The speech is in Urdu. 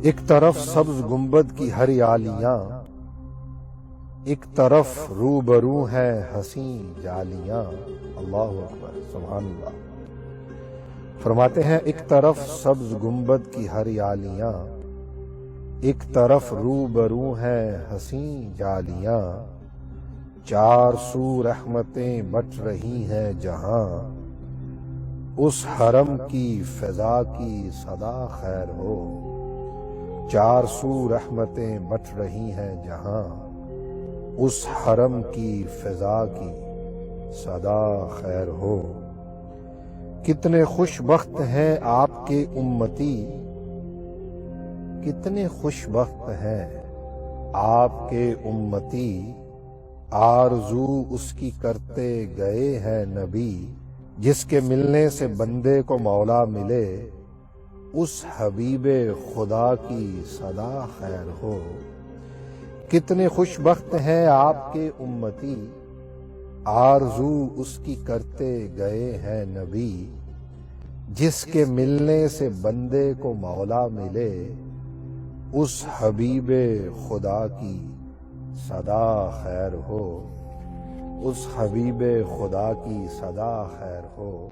ایک طرف سبز گنبد کی ہریالیاں، ایک طرف روبرو ہے حسین جالیاں۔ اللہ اکبر، سبحان اللہ۔ فرماتے ہیں ایک طرف سبز گنبد کی ہریالیاں، ایک طرف روبرو ہے حسین جالیاں، چار سو رحمتیں بٹ رہی ہیں جہاں، اس حرم کی فضا کی صدا خیر ہو۔ چار سو رحمتیں بٹ رہی ہیں جہاں، اس حرم کی فضا کی صدا خیر ہو۔ کتنے خوش بخت ہیں آپ کے امتی، کتنے خوش بخت ہیں آپ کے امتی، آرزو اس کی کرتے گئے ہیں نبی، جس کے ملنے سے بندے کو مولا ملے، اس حبیب خدا کی صدا خیر ہو۔ کتنے خوش بخت ہیں آپ کے امتی، آرزو اس کی کرتے گئے ہیں نبی، جس کے ملنے سے بندے کو مولا ملے، اس حبیب خدا کی صدا خیر ہو، اس حبیب خدا کی صدا خیر ہو۔